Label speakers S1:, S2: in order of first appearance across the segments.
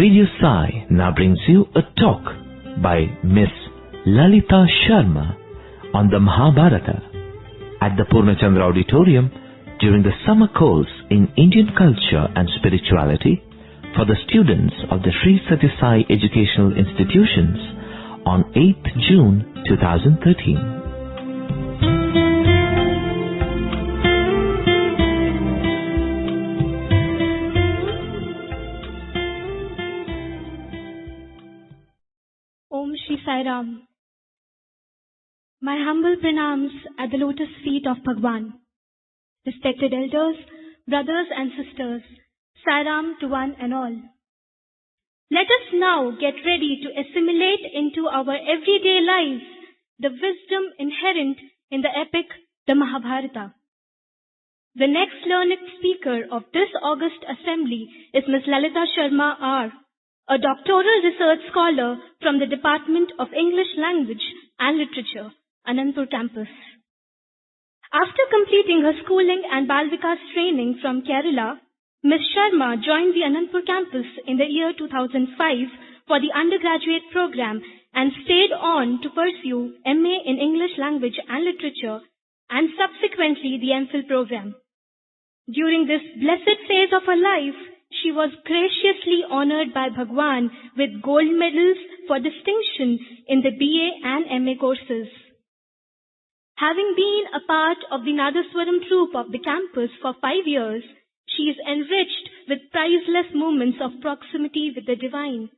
S1: Radio Sai now brings you a talk by Miss Lalitha Sarma on the Mahabharata at the Purnachandra Auditorium during the summer course in Indian culture and spirituality for the students of the Sri Sathya Sai Educational Institutions on 8th June 2013.
S2: Om Shri Sai Ram. My humble pranams at the lotus feet of Bhagwan. Respected elders, brothers and sisters, Sai Ram to one and all. Let us now get ready to assimilate into our everyday lives the wisdom inherent in the epic, the Mahabharata. The next learned speaker of this August assembly is Miss Lalitha Sarma R, a doctoral research scholar from the Department of English Language and Literature, Anandpur campus. After completing her schooling and Bal Vikas training from Kerala, Ms. Sharma joined the Anandpur campus in the year 2005 for the undergraduate program and stayed on to pursue MA in English Language and Literature and subsequently the MPhil program. During this blessed phase of her life, she was graciously honored by Bhagwan with gold medals for distinction in the BA and MA courses. Having been a part of the Nadaswaram troupe of the campus for 5 years, she is enriched with priceless moments of proximity with the divine.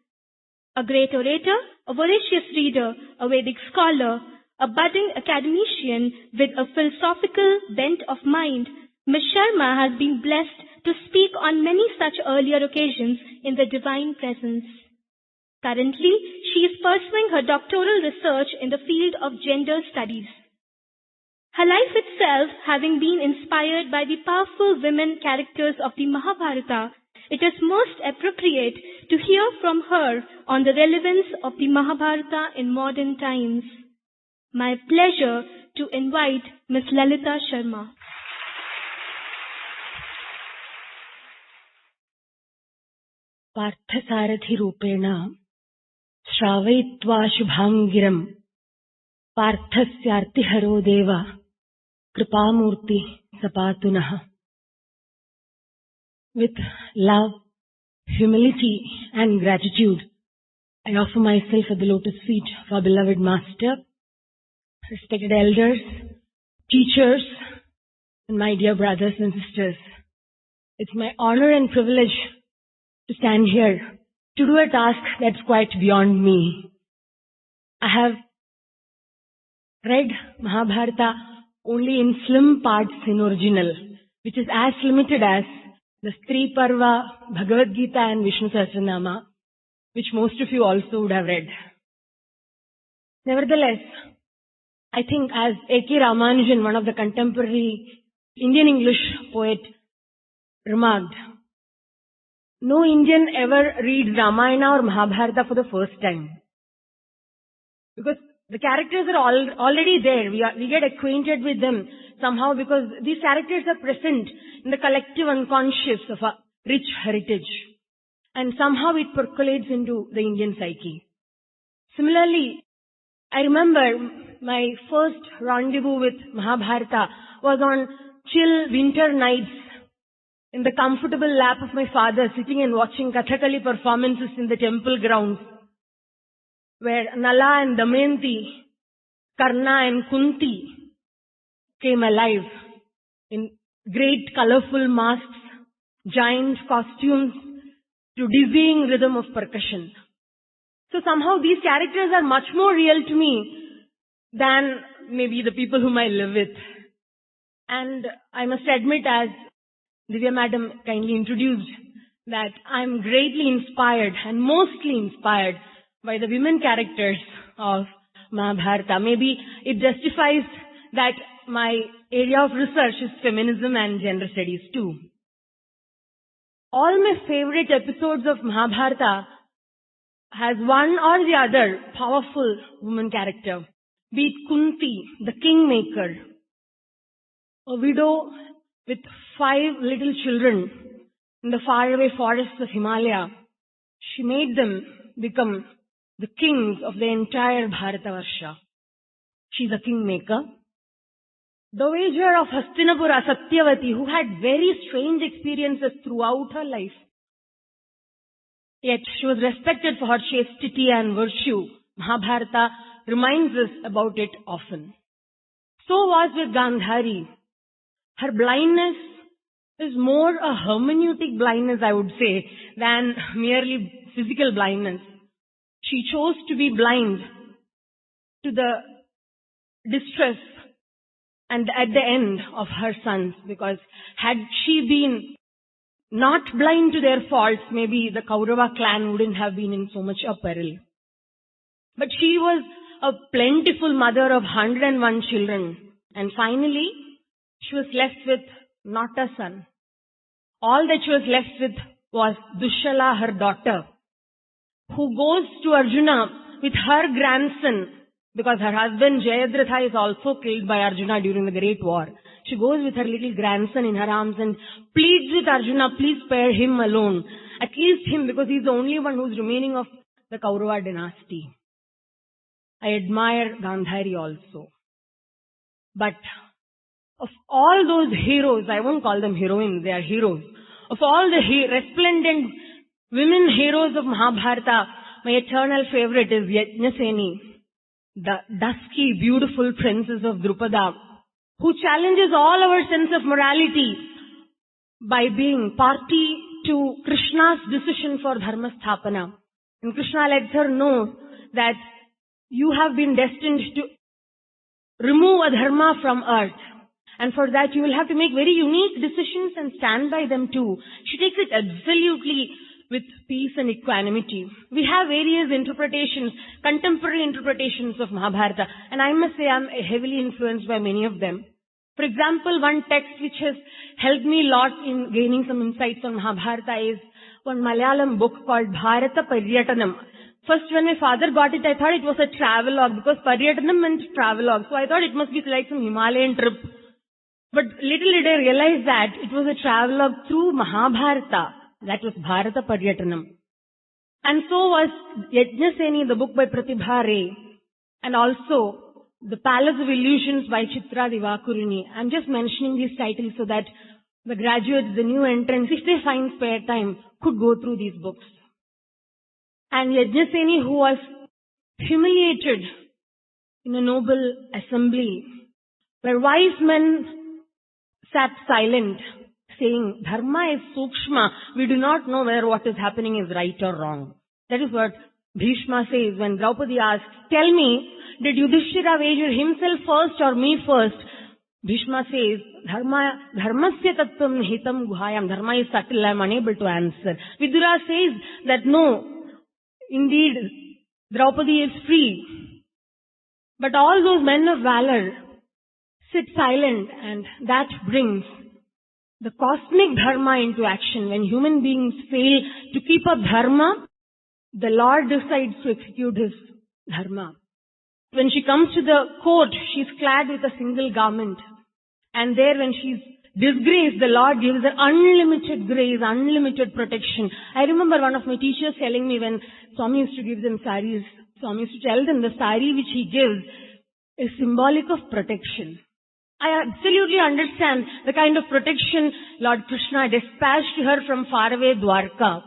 S2: A great orator, a voracious reader, a Vedic scholar, a budding academician with a philosophical bent of mind, Ms. Sharma has been blessed to speak on many such earlier occasions in the divine presence. Currently, she is pursuing her doctoral research in the field of gender studies. Her life itself having been inspired by the powerful women characters of the Mahabharata, it is most appropriate to hear from her on the relevance of the Mahabharata in modern times. My pleasure to invite Ms. Lalitha Sarma.
S3: Parthasarathi रूपेण श्रावयित्वा शुभांगिरं पार्थस्यार्तिहरो देव कृपामूर्ति सपातु नः. With love, humility and gratitude, I offer myself at the lotus feet of our beloved Master, respected elders, teachers, and my dear brothers and sisters. It's my honor and privilege to stand here to do a task that's quite beyond me. I have read Mahabharata only in slim parts in original, which is as limited as the Stri Parva, Bhagavad Gita and Vishnu Sahasranama, which most of you also would have read. Nevertheless, I think as A.K. Ramanujan, one of the contemporary Indian English poet, remarked, no Indian ever reads Ramayana or Mahabharata for the first time. Because the characters are already there. We get acquainted with them somehow because these characters are present in the collective unconscious of a rich heritage. And somehow it percolates into the Indian psyche. Similarly, I remember my first rendezvous with Mahabharata was on chill winter nights in the comfortable lap of my father, sitting and watching Kathakali performances in the temple grounds, where Nala and Damayanti, Karna and Kunti came alive in great colorful masks, giant costumes, to dizzying rhythm of percussion. So somehow these characters are much more real to me than maybe the people whom I live with. And I must admit, as Divya Madam kindly introduced, that I'm greatly inspired and mostly inspired by the women characters of Mahabharata. Maybe it justifies that my area of research is feminism and gender studies too. All my favorite episodes of Mahabharata has one or the other powerful woman character. Be it Kunti, the kingmaker, a widow with 5 little children in the faraway forests of Himalaya. She made them become the kings of the entire Bharatavarsha. She's a kingmaker. Dowager of Hastinapura, Satyavati, who had very strange experiences throughout her life. Yet she was respected for her chastity and virtue. Mahabharata reminds us about it often. So was with Gandhari. Her blindness is more a hermeneutic blindness, I would say, than merely physical blindness. She chose to be blind to the distress and at the end of her sons, because had she been not blind to their faults, maybe the Kaurava clan wouldn't have been in so much of peril. But she was a plentiful mother of 101 children, and finally she was left with not a son. All that she was left with was Dushala, her daughter, who goes to Arjuna with her grandson, because her husband Jayadratha is also killed by Arjuna during the Great War. She goes with her little grandson in her arms and pleads with Arjuna, please spare him alone. At least him, because he's the only one who's remaining of the Kaurava dynasty. I admire Gandhari also. But of all those heroes, I won't call them heroines, they are heroes. Of all the resplendent women heroes of Mahabharata, my eternal favorite is Yajnaseni, the dusky, beautiful princess of Drupada, who challenges all our sense of morality by being party to Krishna's decision for Dharma Sthapana. And Krishna lets her know that you have been destined to remove adharma from earth. And for that you will have to make very unique decisions and stand by them too. She takes it absolutely with peace and equanimity. We have various interpretations, contemporary interpretations of Mahabharata, and I must say I'm heavily influenced by many of them. For example, one text which has helped me a lot in gaining some insights on Mahabharata is one Malayalam book called Bharata Paryatanam. First, when my father got it, I thought it was a travelogue, because Paryatanam meant travelogue. So I thought it must be like some Himalayan trip. But little did I realize that it was a travelogue through Mahabharata. That was Bharata Paryatanam. And so was Yajnaseni, the book by Pratibha Ray. And also The Palace of Illusions by Chitra Divakurini. I'm just mentioning these titles so that the graduates, the new entrants, if they find spare time, could go through these books. And Yajnaseni, who was humiliated in a noble assembly, where wise men sat silent, saying, Dharma is sukshma. We do not know whether what is happening is right or wrong. That is what Bhishma says when Draupadi asks, tell me, did Yudhishthira wager himself first or me first? Bhishma says, Dharmasya tattvam hitam guhayam. Dharma is subtle, I am unable to answer. Vidura says that no, indeed, Draupadi is free. But all those men of valor sit silent, and that brings the cosmic dharma into action. When human beings fail to keep up dharma, the Lord decides to execute his dharma. When she comes to the court, she's clad with a single garment. And there, when she's disgraced, the Lord gives her unlimited grace, unlimited protection. I remember one of my teachers telling me when Swami used to give them saris, Swami used to tell them the sari which he gives is symbolic of protection. I absolutely understand the kind of protection Lord Krishna dispatched to her from faraway Dwarka.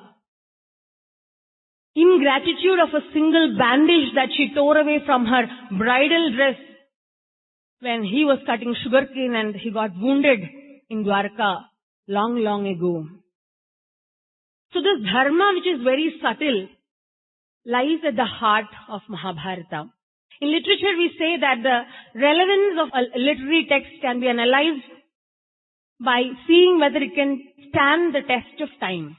S3: In gratitude of a single bandage that she tore away from her bridal dress when he was cutting sugarcane and he got wounded in Dwarka long, long ago. So this dharma, which is very subtle, lies at the heart of Mahabharata. In literature, we say that the relevance of a literary text can be analyzed by seeing whether it can stand the test of time.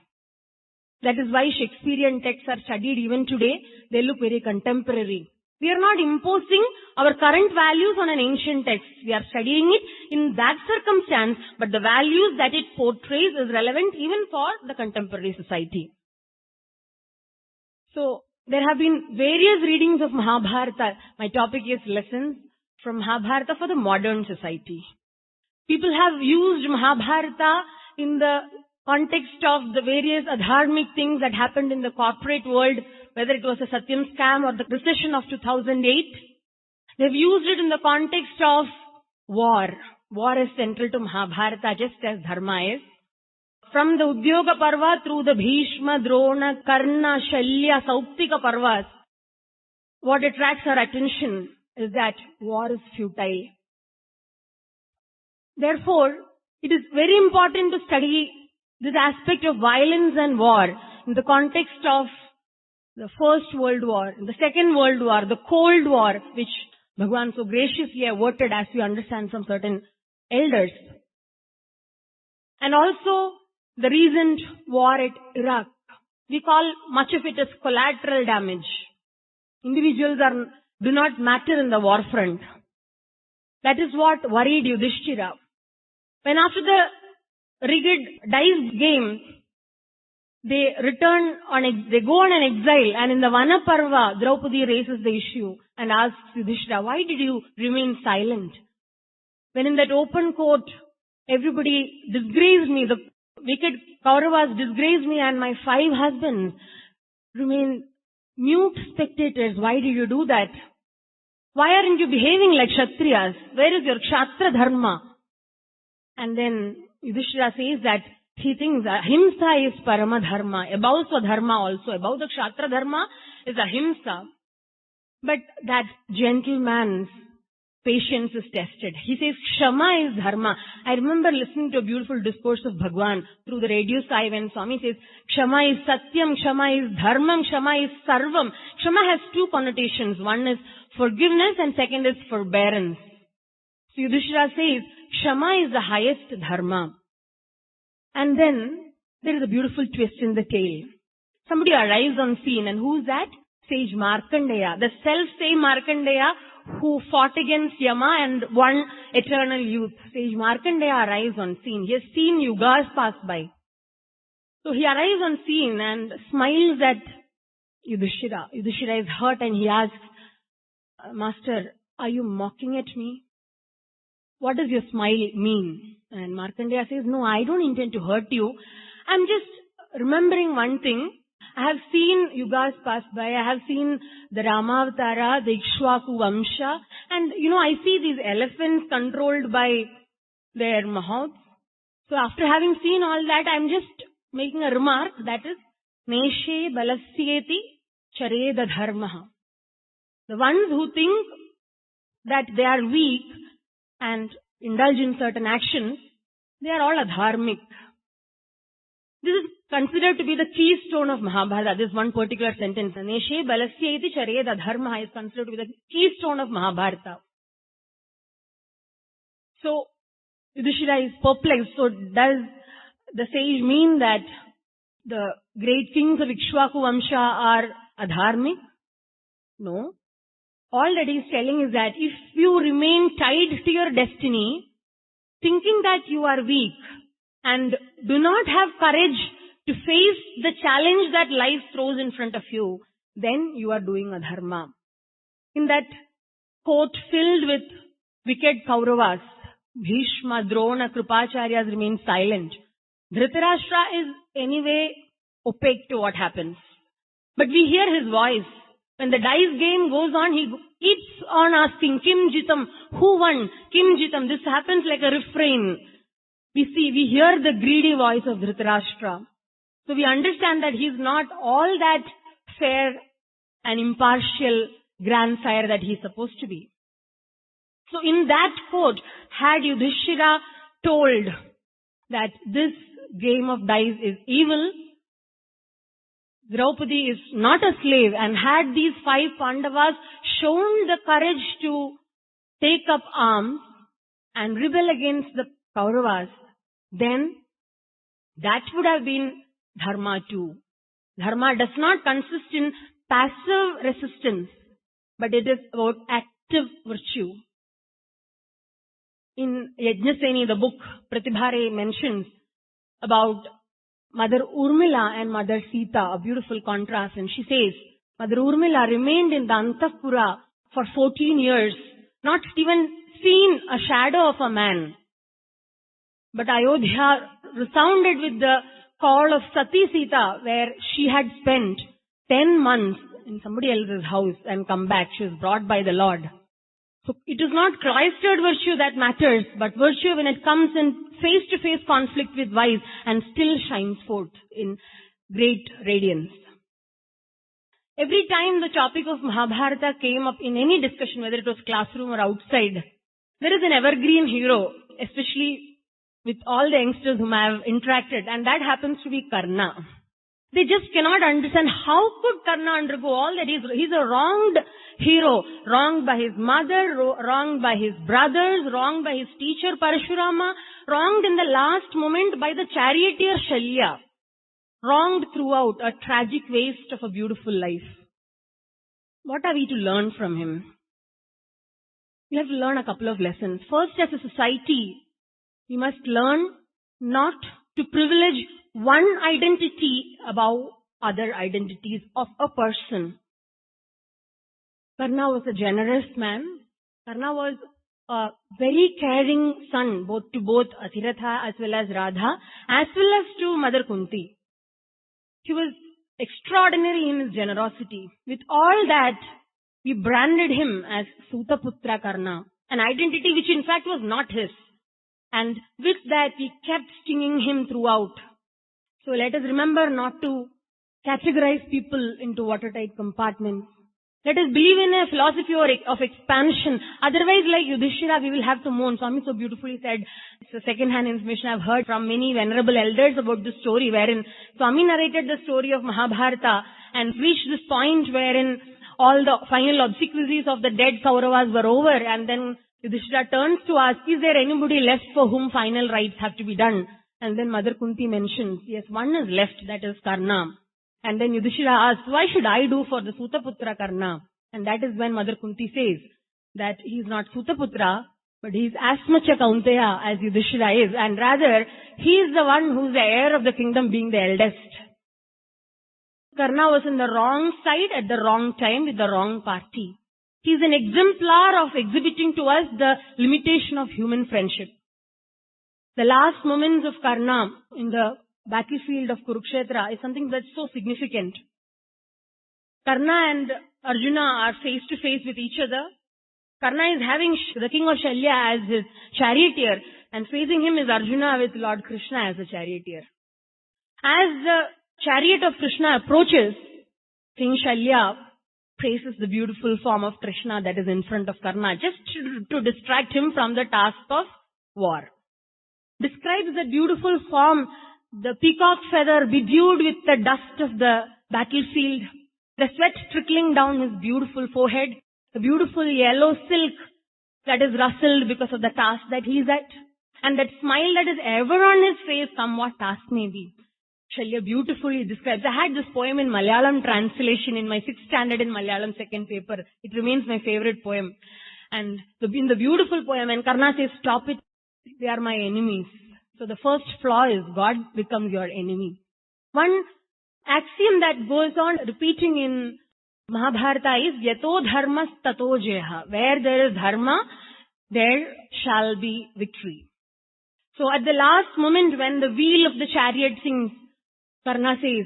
S3: That is why Shakespearean texts are studied even today. They look very contemporary. We are not imposing our current values on an ancient text. We are studying it in that circumstance, but the values that it portrays is relevant even for the contemporary society. So, there have been various readings of Mahabharata. My topic is lessons from Mahabharata for the modern society. People have used Mahabharata in the context of the various adharmic things that happened in the corporate world, whether it was a Satyam scam or the recession of 2008. They've used it in the context of war. War is central to Mahabharata, just as Dharma is. From the Udyoga Parva through the Bhishma, Drona, Karna, Shalya, Sauptika Parvas, what attracts our attention is that war is futile. Therefore, it is very important to study this aspect of violence and war in the context of the First World War, the Second World War, the Cold War, which Bhagwan so graciously averted, as we understand from certain elders. And also the recent war at Iraq. We call much of it as collateral damage. Individuals do not matter in the war front. That is what worried Yudhishthira. When after the rigged dice game, they go on an exile, and in the Vana Parva, Draupadi raises the issue and asks Yudhishthira, why did you remain silent? When in that open court, everybody disgraced me, the wicked Kauravas disgraced me and my 5 husbands remain mute spectators. Why did you do that? Why aren't you behaving like Kshatriyas? Where is your Kshatriya Dharma? And then Yudhishthira says that he thinks Ahimsa is Parama Dharma. Above Swadharma also. Above the Kshatriya Dharma is Ahimsa. But that gentleman's patience is tested. He says Kshama is Dharma. I remember listening to a beautiful discourse of Bhagwan through the radio sai when Swami says Kshama is Satyam, Kshama is Dharmam, Kshama is Sarvam. Kshama has 2 connotations. One is forgiveness and second is forbearance. So Yudhishthira says Kshama is the highest Dharma. And then there is a beautiful twist in the tale. Somebody arrives on scene, and who is that? Sage Markandeya, the self-same Markandeya who fought against Yama and won eternal youth. Sage Markandeya arrives on scene. He has seen yugas pass by. So he arrives on scene and smiles at Yudhishthira. Yudhishthira is hurt and he asks, Master, are you mocking at me? What does your smile mean? And Markandeya says, no, I don't intend to hurt you. I'm just remembering one thing. I have seen yugas pass by. I have seen the Ramavatara, the Ikshwaku Vamsha. And, I see these elephants controlled by their mahouts. So after having seen all that, I'm just making a remark. That is, Neshe Balasyeti Chareda Dharmaha. The ones who think that they are weak and indulge in certain actions, they are all adharmic. This is considered to be the keystone of Mahabharata. This one particular sentence, Neshe Balasya iti Chareda Dharma, is considered to be the keystone of Mahabharata. So, Yudhishthira is perplexed. So, does the sage mean that the great kings of Ikshwaku Vamsha are adharmic? No. All that he is telling is that if you remain tied to your destiny, thinking that you are weak and do not have courage to face the challenge that life throws in front of you, then you are doing adharma. In that court filled with wicked Kauravas, Bhishma, Drona, Kripacharyas remain silent. Dhritarashtra is anyway opaque to what happens. But we hear his voice. When the dice game goes on, he keeps on asking, Kim Jitam, who won? Kim Jitam. This happens like a refrain. We hear the greedy voice of Dhritarashtra. So we understand that he is not all that fair and impartial grandsire that he is supposed to be. So in that court, had Yudhishthira told that this game of dice is evil, Draupadi is not a slave, and had these 5 Pandavas shown the courage to take up arms and rebel against the Kauravas, then that would have been Dharma too. Dharma does not consist in passive resistance, but it is about active virtue. In Yajnaseni, the book, Pratibhare mentions about Mother Urmila and Mother Sita, a beautiful contrast. And she says, Mother Urmila remained in the Antapura for 14 years, not even seen a shadow of a man. But Ayodhya resounded with the call of Sati Sita, where she had spent 10 months in somebody else's house and come back. She was brought by the Lord. So it is not cloistered virtue that matters, but virtue when it comes in face-to-face conflict with vice and still shines forth in great radiance. Every time the topic of Mahabharata came up in any discussion, whether it was classroom or outside, there is an evergreen hero, especially with all the youngsters whom I have interacted, and that happens to be Karna. They just cannot understand how could Karna undergo all that. He's a wronged hero, wronged by his mother, wronged by his brothers, wronged by his teacher Parashurama, wronged in the last moment by the charioteer Shalya, wronged throughout, a tragic waste of a beautiful life. What are we to learn from him? We have to learn a couple of lessons. First, as a society, we must learn not to privilege one identity above other identities of a person. Karna was a generous man. Karna was a very caring son, to both Athiratha as well as Radha, as well as to Mother Kunti. He was extraordinary in his generosity. With all that, we branded him as Sutaputra Karna, an identity which in fact was not his. And with that, we kept stinging him throughout. So let us remember not to categorize people into watertight compartments. Let us believe in a philosophy of expansion. Otherwise, like Yudhishthira, we will have to mourn. Swami so beautifully said, it's a second-hand information I've heard from many venerable elders about this story, wherein Swami narrated the story of Mahabharata and reached this point wherein all the final obsequies of the dead Kauravas were over, and then Yudhishthira turns to ask, is there anybody left for whom final rites have to be done? And then Mother Kunti mentions, yes, one is left, that is Karna. And then Yudhishthira asks, why should I do for the Sutaputra Karna? And that is when Mother Kunti says that he is not Sutaputra, but he is as much a Kaunteya as Yudhishthira is. And rather, he is the one who is the heir of the kingdom, being the eldest. Karna was in the wrong side at the wrong time with the wrong party. He is an exemplar of exhibiting to us the limitation of human friendship. The last moments of Karna in the battlefield of Kurukshetra is something that's so significant. Karna and Arjuna are face to face with each other. Karna is having the king of Shalya as his charioteer, and facing him is Arjuna with Lord Krishna as the charioteer. As the chariot of Krishna approaches, King Shalya praises the beautiful form of Krishna that is in front of Karna, just to distract him from the task of war. Describes the beautiful form, the peacock feather bedewed with the dust of the battlefield, the sweat trickling down his beautiful forehead, the beautiful yellow silk that is rustled because of the task that he is at, and that smile that is ever on his face, come what task may be. Shalya beautifully describes. I had this poem in Malayalam translation in my 6th standard in Malayalam second paper. It remains my favorite poem. And in the beautiful poem, and Karna says, stop it, they are my enemies. So the first flaw is God becomes your enemy. One axiom that goes on repeating in Mahabharata is, Yato dharmas tato jeha. Where there is dharma, there shall be victory. So at the last moment when the wheel of the chariot sings, Karna says,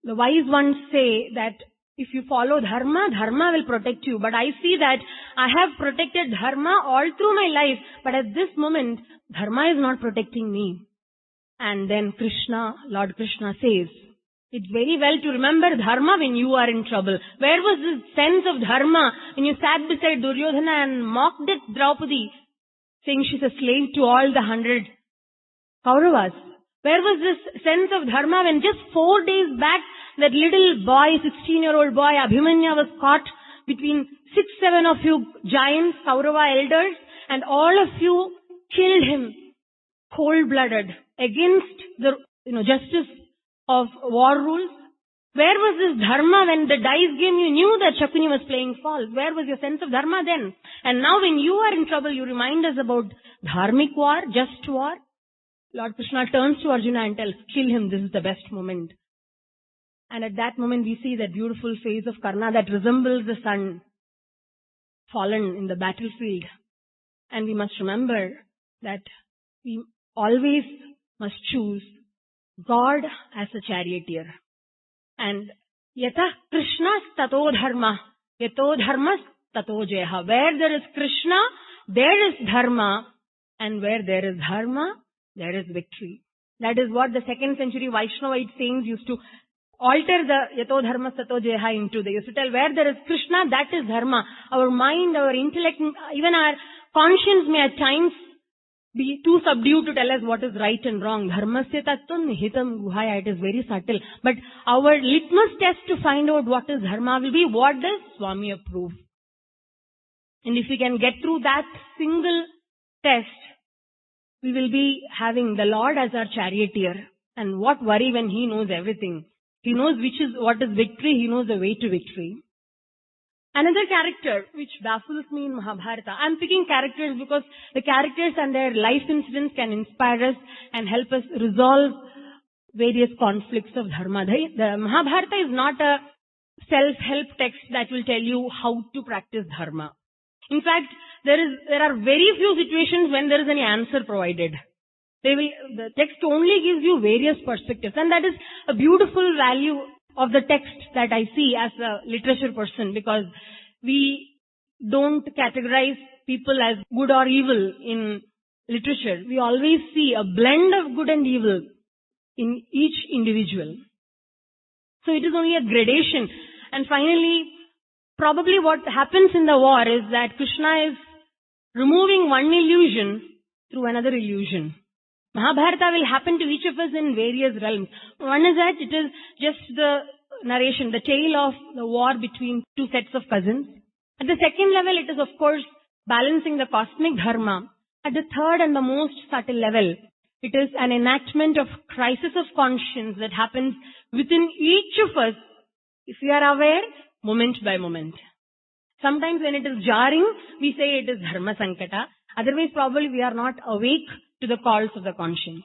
S3: the wise ones say that if you follow dharma, dharma will protect you. But I see that I have protected dharma all through my life, but at this moment, dharma is not protecting me. And then Lord Krishna says, it's very well to remember dharma when you are in trouble. Where was this sense of dharma when you sat beside Duryodhana and mocked at Draupadi, saying she's a slave to all the 100 Kauravas? Where was this sense of dharma when just 4 days back that little boy, 16-year-old boy, Abhimanyu, was caught between 6-7 of you giants, Kaurava elders, and all of you killed him cold-blooded against the justice of war rules? Where was this dharma when the dice game you knew that Shakuni was playing false? Where was your sense of dharma then? And now when you are in trouble, you remind us about dharmic war, just war. Lord Krishna turns to Arjuna and tells, kill him, this is the best moment. And at that moment we see that beautiful face of Karna that resembles the sun fallen in the battlefield. And we must remember that we always must choose God as a charioteer. And yata Krishna tato dharma, yato dharma tato jaya. Where there is Krishna, there is dharma, and where there is dharma, there is victory. That is what the 2nd century Vaishnavite sayings used to alter the yato dharma tato jaya into. They used to tell, where there is Krishna, that is dharma. Our mind, our intellect, even our conscience may at times be too subdued to tell us what is right and wrong. Dharmasya tattvam nihitam guhaya. It is very subtle. But our litmus test to find out what is dharma will be, what does Swami approve? And if we can get through that single test, we will be having the Lord as our charioteer. And what worry when He knows everything. He knows what is victory. He knows the way to victory. Another character which baffles me in Mahabharata. I'm picking characters because the characters and their life incidents can inspire us and help us resolve various conflicts of dharma. The Mahabharata is not a self-help text that will tell you how to practice dharma. In fact, there are very few situations when there is any answer provided. The text only gives you various perspectives, and that is a beautiful value of the text that I see as a literature person, because we don't categorize people as good or evil in literature. We always see a blend of good and evil in each individual. So it is only a gradation. And finally, probably what happens in the war is that Krishna is removing one illusion through another illusion. Mahabharata will happen to each of us in various realms. One is that it is just the narration, the tale of the war between two sets of cousins. At the second level, it is of course balancing the cosmic dharma. At the third and the most subtle level, it is an enactment of crisis of conscience that happens within each of us, if we are aware, moment by moment. Sometimes when it is jarring, we say it is dharma sankata. Otherwise, probably we are not awake to the calls of the conscience.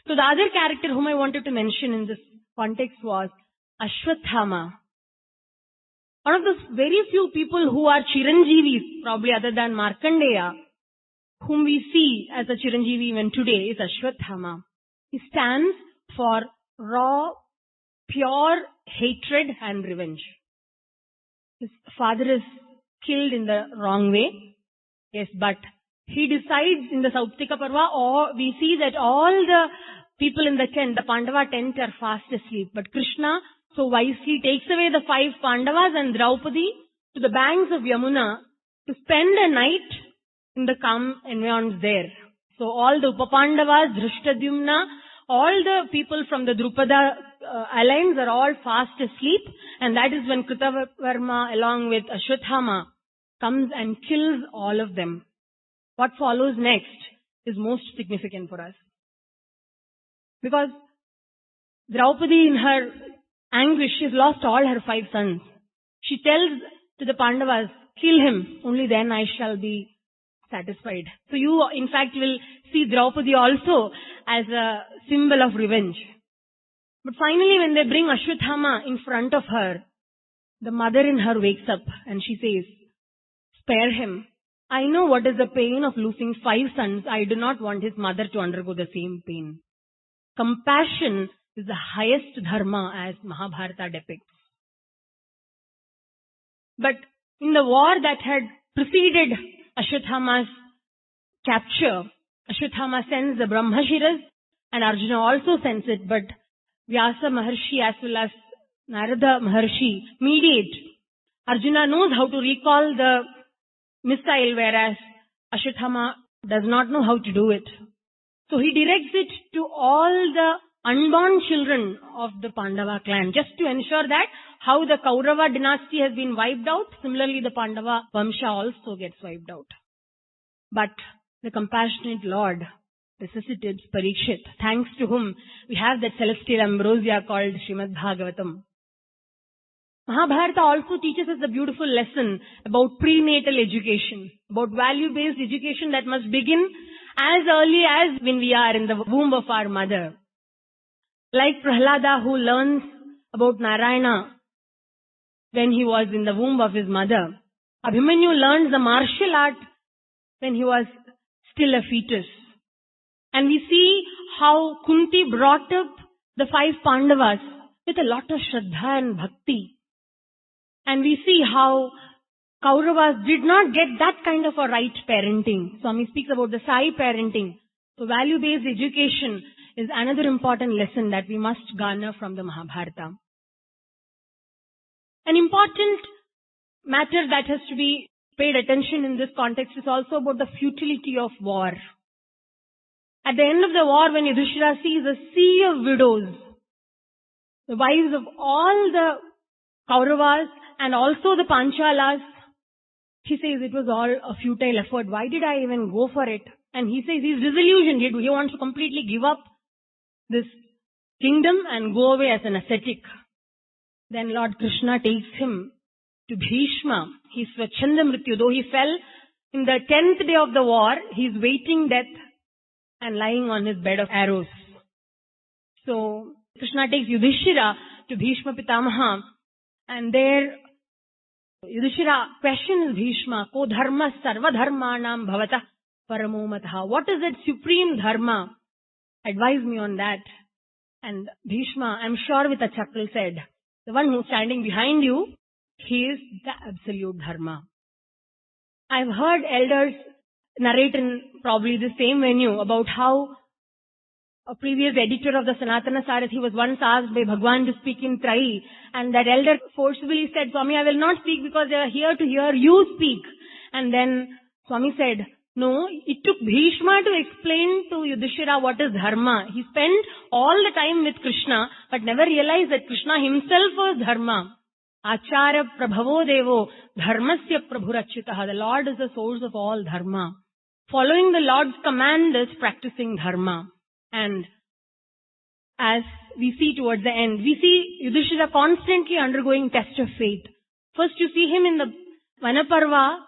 S3: So the other character whom I wanted to mention in this context was Ashwatthama. One of the very few people who are Chiranjeevis, probably other than Markandeya, whom we see as a Chiranjeevi even today, is Ashwatthama. He stands for raw, pure hatred and revenge. His father is killed in the wrong way. Yes, but he decides in the Sauptika Parva, or we see that all the people in the tent, the Pandava tent, are fast asleep. But Krishna so wisely takes away the 5 Pandavas and Draupadi to the banks of Yamuna to spend a night in the calm environs there. So all the Upapandavas, Dhrishtadyumna, all the people from the Drupada alliance are all fast asleep, and that is when Kritavarma along with Ashwatthama comes and kills all of them. What follows next is most significant for us. Because Draupadi, in her anguish, she's lost all her 5 sons. She tells to the Pandavas, kill him, only then I shall be satisfied. So you, in fact, will see Draupadi also as a symbol of revenge. But finally, when they bring Ashwatthama in front of her, the mother in her wakes up and she says, spare him. I know what is the pain of losing 5 sons. I do not want his mother to undergo the same pain. Compassion is the highest dharma as Mahabharata depicts. But in the war that had preceded Ashwatthama's capture, Ashwatthama sends the Brahmashiras and Arjuna also sends it, but Vyasa Maharshi as well as Narada Maharshi mediate. Arjuna knows how to recall the missile, whereas Ashwatthama does not know how to do it. So he directs it to all the unborn children of the Pandava clan, just to ensure that how the Kaurava dynasty has been wiped out, similarly the Pandava Vamsha also gets wiped out. But the compassionate Lord resuscitates Parikshit, thanks to whom we have that celestial ambrosia called Srimad Bhagavatam. Mahabharata also teaches us a beautiful lesson about prenatal education, about value-based education that must begin as early as when we are in the womb of our mother. Like Prahlada, who learns about Narayana when he was in the womb of his mother, Abhimanyu learns the martial art when he was still a fetus. And we see how Kunti brought up the 5 Pandavas with a lot of Shraddha and Bhakti. And we see how Kauravas did not get that kind of a right parenting. Swami speaks about the Sai parenting. So value-based education is another important lesson that we must garner from the Mahabharata. An important matter that has to be paid attention in this context is also about the futility of war. At the end of the war, when Yudhishthira sees a sea of widows, the wives of all the Kauravas and also the Panchalas, he says it was all a futile effort. Why did I even go for it? And he says he's disillusioned. He wants to completely give up this kingdom and go away as an ascetic. Then Lord Krishna takes him to Bhishma. He's Swachanda Mrityu. Though he fell in the 10th day of the war, he's waiting death and lying on his bed of arrows. So Krishna takes Yudhishthira to Bhishma Pitamaha, and there Yudhishthira questions Bhishma, Ko dharma sarva dharmanam bhavata paramo mataha. What is that supreme dharma? Advise me on that. And Bhishma, I'm sure with a chuckle, said, the one who's standing behind you, he is the absolute dharma. I've heard elders narrate in probably the same venue about how a previous editor of the Sanatana Sarathi was once asked by Bhagwan to speak in Trai, and that elder forcibly said, Swami, I will not speak because they are here to hear you speak. And then Swami said, no, it took Bhishma to explain to Yudhishthira what is dharma. He spent all the time with Krishna, but never realized that Krishna himself was dharma. Acharya prabhavo devo dharmasya prabhurachyutaha. The Lord is the source of all dharma. Following the Lord's command is practicing dharma. And as we see towards the end, we see Yudhishthira constantly undergoing test of faith. First you see him in the Vanaparva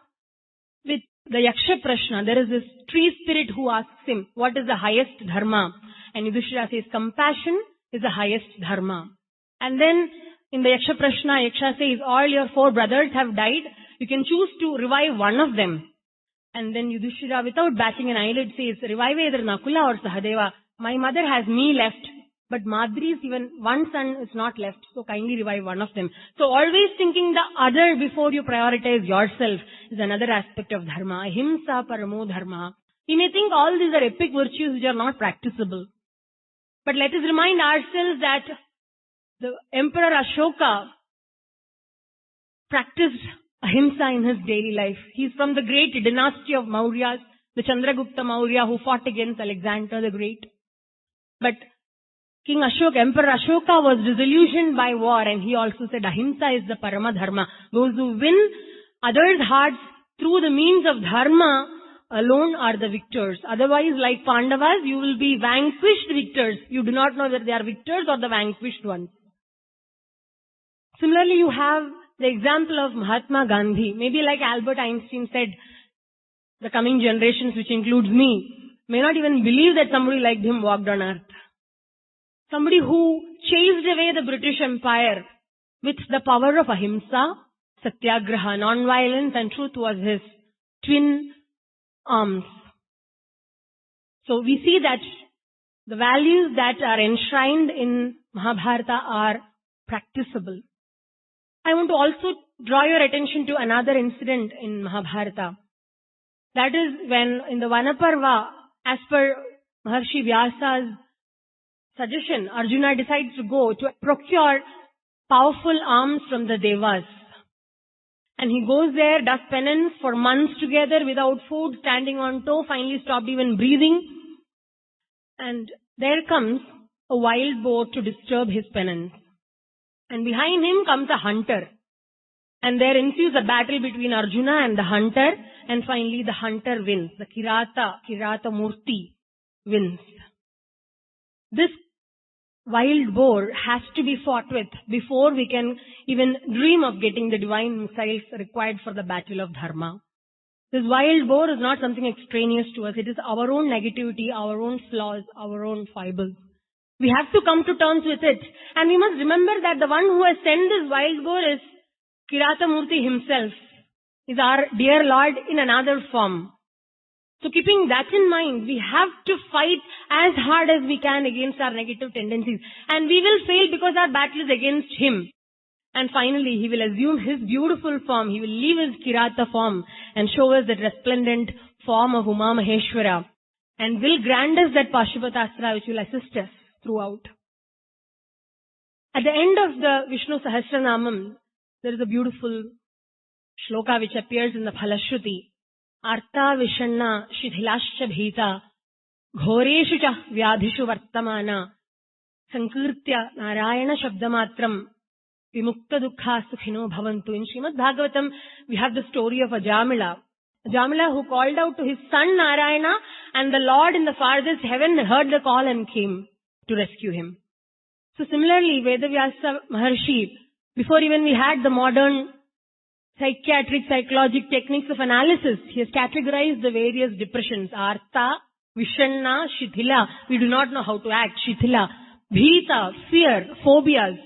S3: with the Yaksha Prashna. There is this tree spirit who asks him, what is the highest dharma? And Yudhishthira says, compassion is the highest dharma. And then in the Yaksha Prashna, Yaksha says, all your 4 brothers have died. You can choose to revive one of them. And then Yudhishthira, without batting an eyelid, says, revive either Nakula or Sahadeva. My mother has me left, but Madri's even one son is not left, so kindly revive one of them. So always thinking the other before you prioritize yourself is another aspect of dharma. Ahimsa paramo dharma. We may think all these are epic virtues which are not practicable. But let us remind ourselves that the Emperor Ashoka practiced ahimsa in his daily life. He is from the great dynasty of Mauryas, the Chandragupta Maurya who fought against Alexander the Great. But King Ashoka, Emperor Ashoka was disillusioned by war, and he also said ahimsa is the parama dharma. Those who win others' hearts through the means of dharma alone are the victors. Otherwise, like Pandavas, you will be vanquished victors. You do not know whether they are victors or the vanquished ones. Similarly, you have the example of Mahatma Gandhi. Maybe like Albert Einstein said, the coming generations, which includes me, may not even believe that somebody like him walked on earth. Somebody who chased away the British Empire with the power of ahimsa, satyagraha, non-violence, and truth was his twin arms. So we see that the values that are enshrined in Mahabharata are practicable. I want to also draw your attention to another incident in Mahabharata. That is when in the Vanaparva, as per Maharshi Vyasa's suggestion, Arjuna decides to go to procure powerful arms from the Devas. And he goes there, does penance for months together without food, standing on toe, finally stopped even breathing. And there comes a wild boar to disturb his penance. And behind him comes a hunter. And there ensues a battle between Arjuna and the hunter. And finally the hunter wins. The Kirata Murti wins. This wild boar has to be fought with before we can even dream of getting the divine missiles required for the battle of dharma. This wild boar is not something extraneous to us. It is our own negativity, our own flaws, our own foibles. We have to come to terms with it. And we must remember that the one who has sent this wild boar is Kirata Murti himself, is our dear Lord in another form. So keeping that in mind, we have to fight as hard as we can against our negative tendencies. And we will fail because our battle is against him. And finally, he will assume his beautiful form. He will leave his Kirata form and show us that resplendent form of Uma Maheshwara. And will grant us that Pashupatastra which will assist us throughout. At the end of the Vishnu Sahasranamam, there is a beautiful shloka which appears in the Phalashruti. Arta Vishanna Shidhilascha Bhita Ghoreshu Cha Vyadhishu Vartamana Sankirtya Narayana Shabdamatram Vimukta Dukha Sukhino Bhavantu. In Srimad Bhagavatam, we have the story of Ajamila. Ajamila who called out to his son Narayana, and the Lord in the farthest heaven heard the call and came to rescue him. So similarly, Vedavyasa Maharshi, before even we had the modern psychiatric, psychologic techniques of analysis, he has categorized the various depressions. Artha, Vishanna, Shithila. We do not know how to act. Shithila. Bhita, fear, phobias.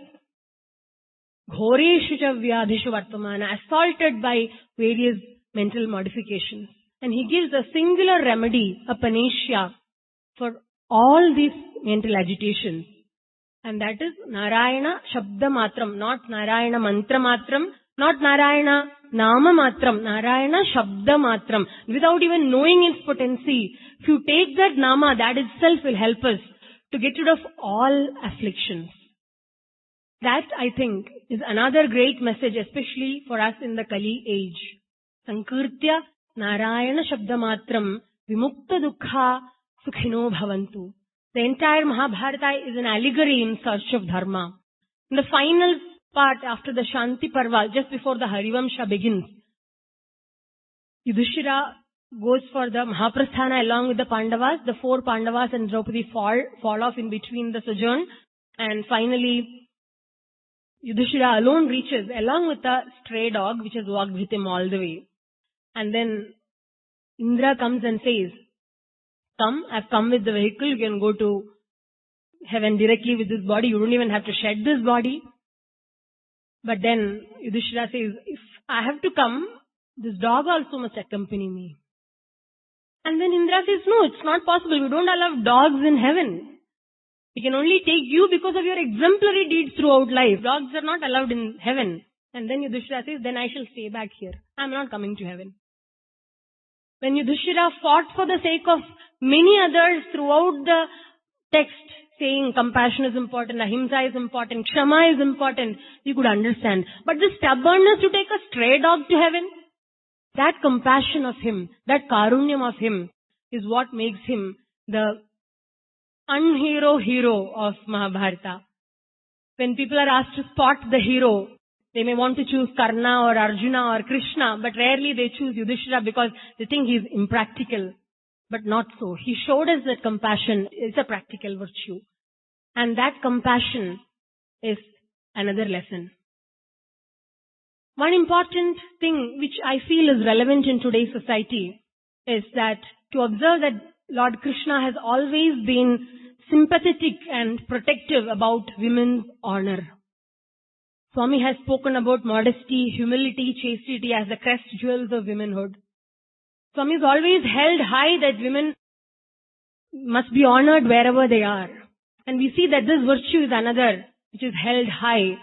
S3: Ghoreshu cha vyadhishu vartamana. Assaulted by various mental modifications. And he gives a singular remedy, a panacea, for all these mental agitations. And that is Narayana Shabda Matram, not Narayana Mantra Matram, not Narayana Nama Matram, Narayana Shabda Matram. Without even knowing its potency, if you take that Nama, that itself will help us to get rid of all afflictions. That, I think, is another great message, especially for us in the Kali age. Sankirtya Narayana Shabda Matram Vimukta Dukha Sukhino Bhavantu. The entire Mahabharata is an allegory in search of Dharma. In the final part, after the Shanti Parva, just before the Harivamsha begins, Yudhishthira goes for the Mahaprasthana along with the Pandavas. The 4 Pandavas and Draupadi fall off in between the sojourn. And finally, Yudhishthira alone reaches along with a stray dog which has walked with him all the way. And then Indra comes and says, "Come, I've come with the vehicle, you can go to heaven directly with this body, you don't even have to shed this body." But then Yudhishthira says, "If I have to come, this dog also must accompany me." And then Indra says, "No, it's not possible, we don't allow dogs in heaven. We can only take you because of your exemplary deeds throughout life. Dogs are not allowed in heaven." And then Yudhishthira says, "Then I shall stay back here. I'm not coming to heaven." When Yudhishthira fought for the sake of many others throughout the text, saying compassion is important, ahimsa is important, kshama is important, you could understand. But the stubbornness to take a stray dog to heaven, that compassion of him, that karunyam of him, is what makes him the unhero hero of Mahabharata. When people are asked to spot the hero, they may want to choose Karna or Arjuna or Krishna, but rarely they choose Yudhishthira because they think he is impractical. But not so. He showed us that compassion is a practical virtue. And that compassion is another lesson. One important thing which I feel is relevant in today's society is that to observe that Lord Krishna has always been sympathetic and protective about women's honor. Swami has spoken about modesty, humility, chastity as the crest jewels of womanhood. Swami has always held high that women must be honored wherever they are. And we see that this virtue is another which is held high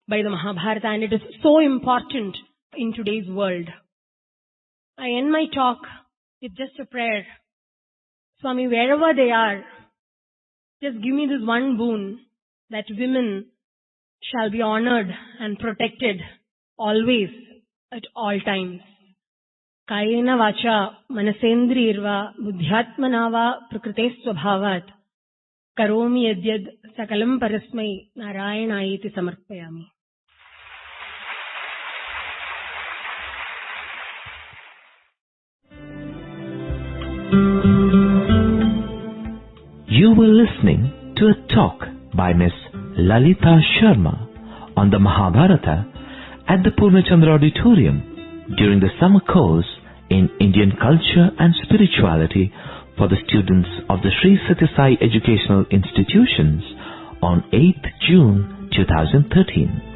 S3: by the Mahabharata, and it is so important in today's world. I end my talk with just a prayer. Swami, wherever they are, just give me this one boon, that women shall be honored and protected always, at all times. Kayena vacha manasendrirva buddhyatmana va prakrite swabhavat karomi yadyad sakalam parasmai narayanaiti samarpayami.
S1: You were listening to a talk by Miss Lalitha Sarma on the Mahabharata at the Purnachandra Auditorium during the summer course in Indian Culture and Spirituality for the students of the Sri Sathya Sai Educational Institutions on 8th June 2013.